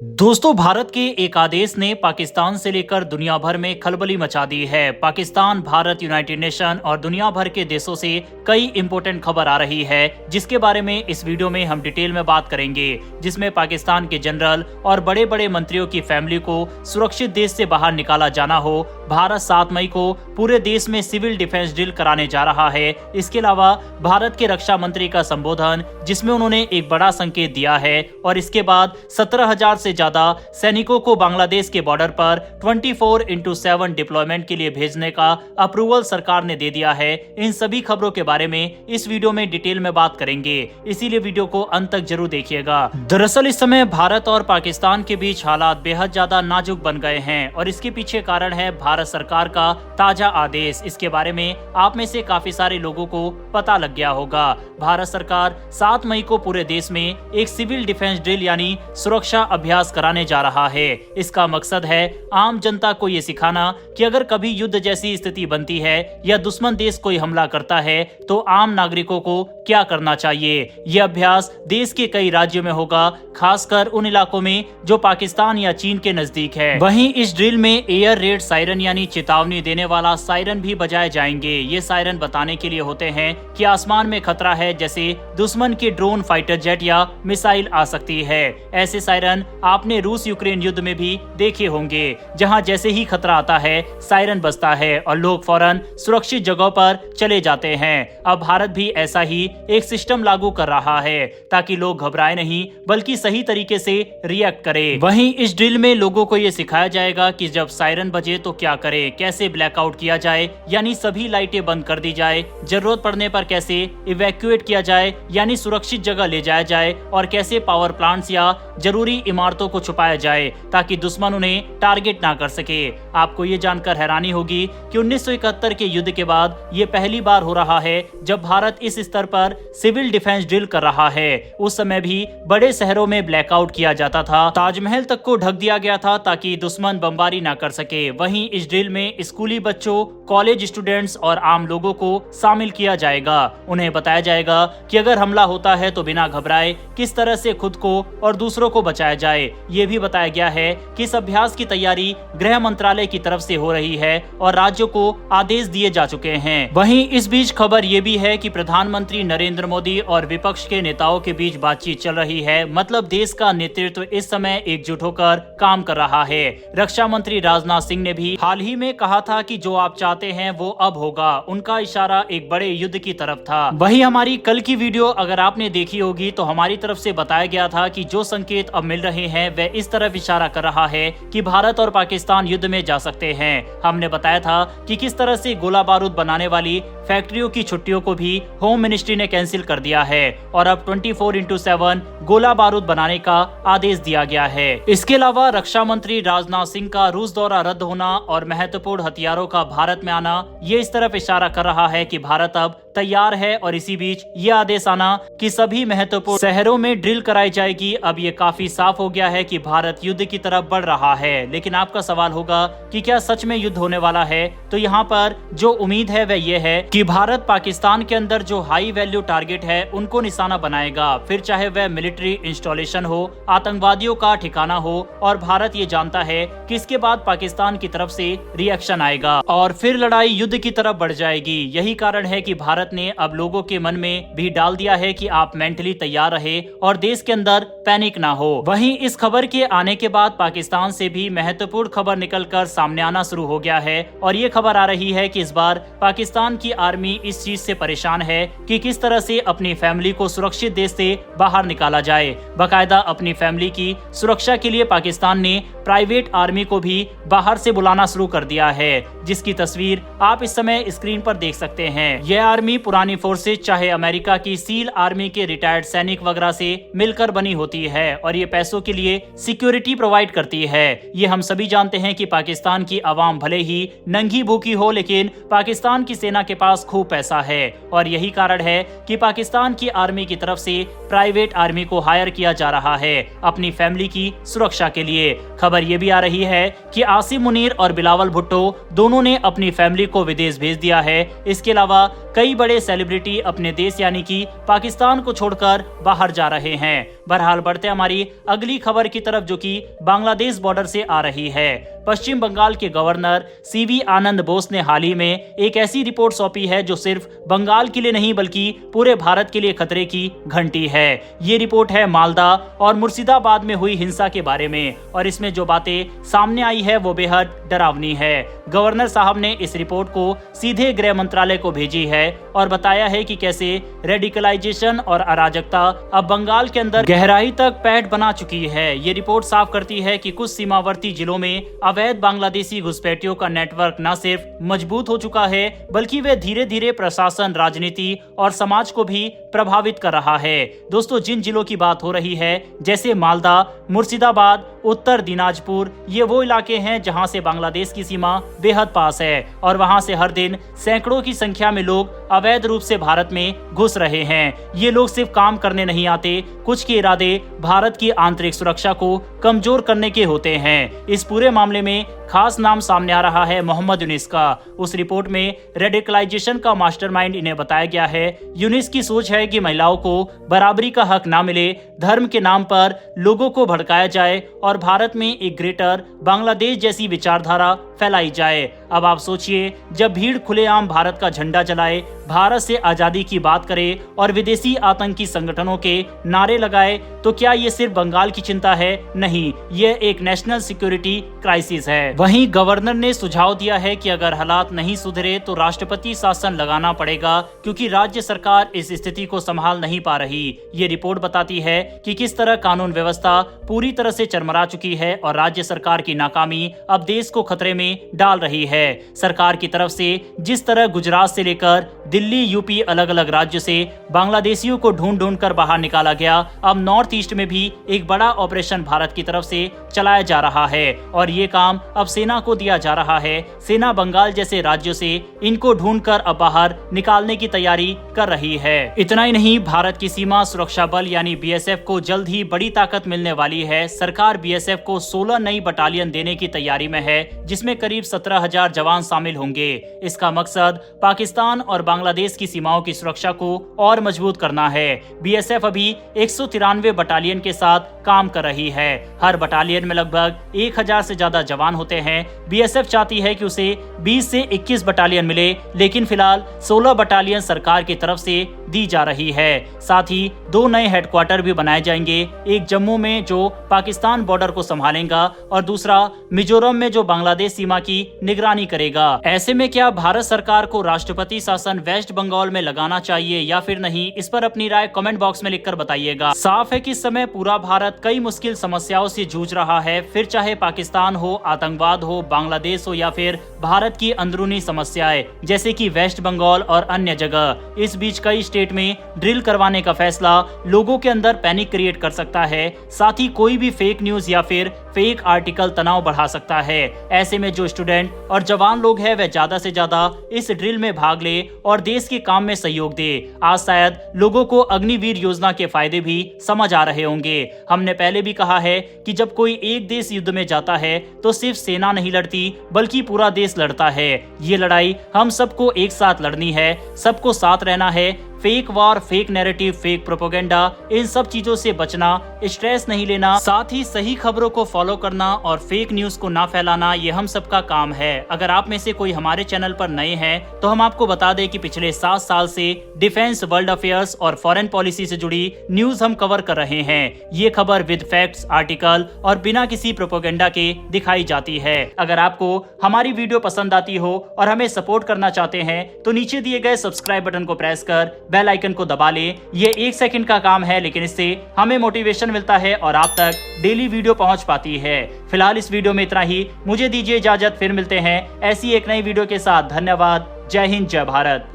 दोस्तों, भारत के एक आदेश ने पाकिस्तान से लेकर दुनिया भर में खलबली मचा दी है। पाकिस्तान, भारत, यूनाइटेड नेशन और दुनिया भर के देशों से कई इंपॉर्टेंट खबर आ रही है, जिसके बारे में इस वीडियो में हम डिटेल में बात करेंगे। जिसमें पाकिस्तान के जनरल और बड़े बड़े मंत्रियों की फैमिली को सुरक्षित देश से बाहर निकाला जाना हो। भारत 7 मई को पूरे देश में सिविल डिफेंस ड्रिल कराने जा रहा है। इसके अलावा भारत के रक्षा मंत्री का संबोधन, जिसमें उन्होंने एक बड़ा संकेत दिया है। और इसके बाद 17,000 से ज्यादा सैनिकों को बांग्लादेश के बॉर्डर पर 24/7 डिप्लॉयमेंट के लिए भेजने का अप्रूवल सरकार ने दे दिया है। इन सभी खबरों के बारे में इस वीडियो में डिटेल में बात करेंगे, इसीलिए वीडियो को अंत तक जरूर देखिएगा। दरअसल इस समय भारत और पाकिस्तान के बीच हालात बेहद ज्यादा नाजुक बन गए हैं और इसके पीछे कारण है भारत सरकार का ताजा आदेश। इसके बारे में आप में से काफी सारे लोगों को पता लग गया होगा। भारत सरकार 7 मई को पूरे देश में एक सिविल डिफेंस ड्रिल यानी सुरक्षा अभ्यास कराने जा रहा है। इसका मकसद है आम जनता को ये सिखाना कि अगर कभी युद्ध जैसी स्थिति बनती है या दुश्मन देश कोई हमला करता है तो आम नागरिकों को क्या करना चाहिए। यह अभ्यास देश के कई राज्यों में होगा, खासकर उन इलाकों में जो पाकिस्तान या चीन के नजदीक है। वहीं इस ड्रिल में एयर रेड सायरन यानी चेतावनी देने वाला सायरन भी बजाए जाएंगे। ये सायरन बताने के लिए होते हैं कि आसमान में खतरा है, जैसे दुश्मन के ड्रोन, फाइटर जेट या मिसाइल आ सकती है। ऐसे सायरन आपने रूस यूक्रेन युद्ध में भी देखे होंगे, जहां जैसे ही खतरा आता है सायरन बजता है और लोग फौरन सुरक्षित जगह पर चले जाते हैं। अब भारत भी ऐसा ही एक सिस्टम लागू कर रहा है ताकि लोग घबराए नहीं बल्कि सही तरीके से रिएक्ट करें। वहीं इस ड्रिल में लोगों को ये सिखाया जाएगा कि जब सायरन बजे तो क्या करें, कैसे ब्लैकआउट किया जाए यानी सभी लाइटें बंद कर दी जाए, जरूरत पड़ने पर कैसे इवैक्यूएट किया जाए यानी सुरक्षित जगह ले जाया जाए, और कैसे पावर प्लांट्स या जरूरी इमारतों को छुपाया जाए ताकि दुश्मन उन्हें टारगेट ना कर सके। आपको ये जानकर हैरानी होगी कि 1971 के युद्ध के बाद ये पहली बार हो रहा है जब भारत इस स्तर पर सिविल डिफेंस ड्रिल कर रहा है। उस समय भी बड़े शहरों में ब्लैकआउट किया जाता था, ताजमहल तक को ढक दिया गया था ताकि दुश्मन बमबारी ना कर सके। वहीं इस ड्रिल में स्कूली बच्चों, कॉलेज स्टूडेंट्स और आम लोगों को शामिल किया जाएगा। उन्हें बताया जाएगा कि अगर हमला होता है तो बिना घबराए किस तरह से खुद को और दूसरों को बचाया जाए। ये भी बताया गया है कि इस अभ्यास की तैयारी गृह मंत्रालय की तरफ से हो रही है और राज्यों को आदेश दिए जा चुके हैं। वहीं इस बीच खबर ये भी है कि प्रधानमंत्री नरेंद्र मोदी और विपक्ष के नेताओं के बीच बातचीत चल रही है। मतलब देश का नेतृत्व इस समय एकजुट होकर काम कर रहा है। रक्षा मंत्री राजनाथ सिंह ने भी हाल ही में कहा था कि जो आप चाहते हैं वो अब होगा। उनका इशारा एक बड़े युद्ध की तरफ था। वही हमारी कल की वीडियो अगर आपने देखी होगी तो हमारी तरफ से बताया गया था कि जो संकेत अब मिल रहे हैं वह इस तरफ इशारा कर रहा है कि भारत और पाकिस्तान युद्ध में जा सकते हैं। हमने बताया था कि किस तरह से गोला बारूद बनाने वाली फैक्ट्रियों की छुट्टियों को भी होम मिनिस्ट्री ने कैंसिल कर दिया है और अब 24/7 गोला बारूद बनाने का आदेश दिया गया है। इसके अलावा रक्षा मंत्री राजनाथ सिंह का रूस दौरा रद्द होना और महत्वपूर्ण हथियारों का भारत में आना, ये इस तरफ इशारा कर रहा है कि भारत अब तैयार है। और इसी बीच ये आदेश आना कि सभी महत्वपूर्ण शहरों में ड्रिल कराई जाएगी, अब ये काफी साफ हो गया है कि भारत युद्ध की तरफ बढ़ रहा है। लेकिन आपका सवाल होगा कि क्या सच में युद्ध होने वाला है? तो यहाँ पर जो उम्मीद है वह ये है कि भारत पाकिस्तान के अंदर जो हाई वैल्यू टारगेट है उनको निशाना बनाएगा, फिर चाहे वह मिलिट्री इंस्टॉलेशन हो, आतंकवादियों का ठिकाना हो। और भारत ये जानता है कि इसके बाद पाकिस्तान की तरफ से रिएक्शन आएगा और फिर लड़ाई युद्ध की तरफ बढ़ जाएगी। यही कारण है कि भारत ने अब लोगों के मन में भी डाल दिया है कि आप मेंटली तैयार रहे और देश के अंदर पैनिक ना हो। वहीं इस खबर के आने के बाद पाकिस्तान से भी महत्वपूर्ण खबर निकलकर सामने आना शुरू हो गया है और ये खबर आ रही है कि इस बार पाकिस्तान की आर्मी इस चीज से परेशान है कि किस तरह से अपनी फैमिली को सुरक्षित देश से बाहर निकाला जाए। बाकायदा अपनी फैमिली की सुरक्षा के लिए पाकिस्तान ने प्राइवेट आर्मी को भी बाहर से बुलाना शुरू कर दिया है, जिसकी तस्वीर आप इस समय स्क्रीन पर देख सकते हैं। यह आर्मी पुरानी फोर्सेज चाहे अमेरिका की सील आर्मी के रिटायर्ड सैनिक वगैरह से मिलकर बनी होती है और ये पैसों के लिए सिक्योरिटी प्रोवाइड करती है। ये हम सभी जानते हैं कि पाकिस्तान की आवाम भले ही नंगी भूखी हो, लेकिन पाकिस्तान की सेना के पास खूब पैसा है और यही कारण है कि पाकिस्तान की आर्मी की तरफ से प्राइवेट आर्मी को हायर किया जा रहा है अपनी फैमिली की सुरक्षा के लिए। खबर ये भी आ रही है कि आसिम मुनीर और बिलावल भुट्टो दोनों ने अपनी फैमिली को विदेश भेज दिया है। इसके अलावा कई बड़े सेलिब्रिटी अपने देश यानी कि पाकिस्तान को छोड़कर बाहर जा रहे हैं। बहरहाल बढ़ते हमारी अगली खबर की तरफ, जो कि बांग्लादेश बॉर्डर से आ रही है। पश्चिम बंगाल के गवर्नर सीवी आनंद बोस ने हाल ही में एक ऐसी रिपोर्ट सौंपी है जो सिर्फ बंगाल के लिए नहीं बल्कि पूरे भारत के लिए खतरे की घंटी है। ये रिपोर्ट है मालदा और मुर्शिदाबाद में हुई हिंसा के बारे में, और इसमें जो बातें सामने आई है वो बेहद डरावनी है। गवर्नर साहब ने इस रिपोर्ट को सीधे गृह मंत्रालय को भेजी है और बताया है कि कैसे रेडिकलाइजेशन और अराजकता अब बंगाल के अंदर गहराई तक पैठ बना चुकी है। ये रिपोर्ट साफ करती है कि कुछ सीमावर्ती जिलों में अवैध बांग्लादेशी घुसपैठियों का नेटवर्क न सिर्फ मजबूत हो चुका है बल्कि वे धीरे धीरे प्रशासन, राजनीति और समाज को भी प्रभावित कर रहा है। दोस्तों, जिन जिलों की बात हो रही है जैसे मालदा, मुर्शिदाबाद, उत्तर दिनाजपुर, ये वो इलाके हैं जहां से बांग्लादेश की सीमा बेहद पास है और वहां से हर दिन सैकड़ों की संख्या में लोग अवैध रूप से भारत में घुस रहे हैं। ये लोग सिर्फ काम करने नहीं आते, कुछ के इरादे भारत की आंतरिक सुरक्षा को कमजोर करने के होते हैं। इस पूरे मामले में खास नाम सामने आ रहा है मोहम्मद यूनिस का। उस रिपोर्ट में रेडिकलाइजेशन का मास्टरमाइंड इन्हें बताया गया है। यूनिस की सोच है कि महिलाओं को बराबरी का हक ना मिले, धर्म के नाम पर लोगों को भड़काया जाए और भारत में एक ग्रेटर बांग्लादेश जैसी विचारधारा फैलाई जाए। अब आप सोचिए, जब भीड़ खुलेआम भारत का झंडा जलाए, भारत से आजादी की बात करे और विदेशी आतंकी संगठनों के नारे लगाए, तो क्या ये सिर्फ बंगाल की चिंता है? नहीं, ये एक नेशनल सिक्योरिटी क्राइसिस है। वहीं गवर्नर ने सुझाव दिया है कि अगर हालात नहीं सुधरे तो राष्ट्रपति शासन लगाना पड़ेगा, क्योंकि राज्य सरकार इस स्थिति को संभाल नहीं पा रही। ये रिपोर्ट बताती है कि किस तरह कानून व्यवस्था पूरी तरह से चरमरा चुकी है और राज्य सरकार की नाकामी अब देश को खतरे में डाल रही है। सरकार की तरफ से जिस तरह गुजरात से लेकर दिल्ली, यूपी, अलग अलग राज्यों से बांग्लादेशियों को ढूंढ ढूंढ कर बाहर निकाला गया, अब नॉर्थ ईस्ट में भी एक बड़ा ऑपरेशन भारत की तरफ से चलाया जा रहा है और ये काम अब सेना को दिया जा रहा है। सेना बंगाल जैसे राज्यों से इनको ढूंढकर अब बाहर निकालने की तैयारी कर रही है। इतना ही नहीं, भारत की सीमा सुरक्षा बल यानी बीएसएफ को जल्द ही बड़ी ताकत मिलने वाली है। सरकार बीएसएफ को 16 नई बटालियन देने की तैयारी में है, जिसमें करीब 17,000 जवान शामिल होंगे। इसका मकसद पाकिस्तान और बांग्लादेश की सीमाओं की सुरक्षा को और मजबूत करना है। बीएसएफ अभी 193 बटालियन के साथ काम कर रही है। हर बटालियन में लगभग 1000 से ज्यादा जवान होते हैं। बीएसएफ चाहती है कि उसे 20 से 21 बटालियन मिले, लेकिन फिलहाल 16 बटालियन सरकार की तरफ से दी जा रही है। साथ ही 2 नए हेडक्वार्टर भी बनाए जाएंगे, एक जम्मू में जो पाकिस्तान बॉर्डर को संभालेगा और दूसरा मिजोरम में जो बांग्लादेश सीमा की निगरानी करेगा। ऐसे में क्या भारत सरकार को राष्ट्रपति शासन वेस्ट बंगाल में लगाना चाहिए या फिर नहीं? इस पर अपनी राय कमेंट बॉक्स में लिखकर बताइएगा। साफ है कि इस समय पूरा भारत कई मुश्किल समस्याओं से जूझ रहा है, फिर चाहे पाकिस्तान हो, आतंकवाद हो, बांग्लादेश हो या फिर भारत की अंदरूनी समस्याएं जैसे कि वेस्ट बंगाल और अन्य जगह। इस बीच कई स्टेट में ड्रिल करवाने का फैसला लोगों के अंदर पैनिक क्रिएट कर सकता है। साथ ही कोई भी फेक न्यूज या फिर फेक आर्टिकल तनाव बढ़ा सकता है। ऐसे में जो स्टूडेंट और जवान लोग हैं वह ज्यादा से ज्यादा इस ड्रिल में भाग ले और देश के काम में सहयोग दे। आज शायद लोगों को अग्निवीर योजना के फायदे भी समझ आ रहे होंगे। हमने पहले भी कहा है कि जब कोई एक देश युद्ध में जाता है तो सिर्फ सेना नहीं लड़ती बल्कि पूरा देश लड़ता है। ये लड़ाई हम सबको एक साथ लड़नी है, सबको साथ रहना है। Fake war, fake narrative, fake propaganda, इन सब चीजों से बचना, स्ट्रेस नहीं लेना, साथ ही सही खबरों को फॉलो करना और फेक न्यूज को ना फैलाना, ये हम सबका काम है। अगर आप में से कोई हमारे चैनल पर नए हैं तो हम आपको बता दें कि पिछले 7 साल से डिफेंस, वर्ल्ड अफेयर्स और फॉरेन पॉलिसी से जुड़ी न्यूज हम कवर कर रहे हैं। ये खबर विद फैक्ट्स, आर्टिकल और बिना किसी प्रोपेगेंडा के दिखाई जाती है। अगर आपको हमारी वीडियो पसंद आती हो और हमें सपोर्ट करना चाहते हैं तो नीचे दिए गए सब्सक्राइब बटन को प्रेस कर बेल आइकन को दबा ले। ये 1 सेकंड का काम है, लेकिन इससे हमें मोटिवेशन मिलता है और आप तक डेली वीडियो पहुंच पाती है। फिलहाल इस वीडियो में इतना ही, मुझे दीजिए इजाजत, फिर मिलते हैं ऐसी एक नई वीडियो के साथ। धन्यवाद। जय हिंद, जय भारत।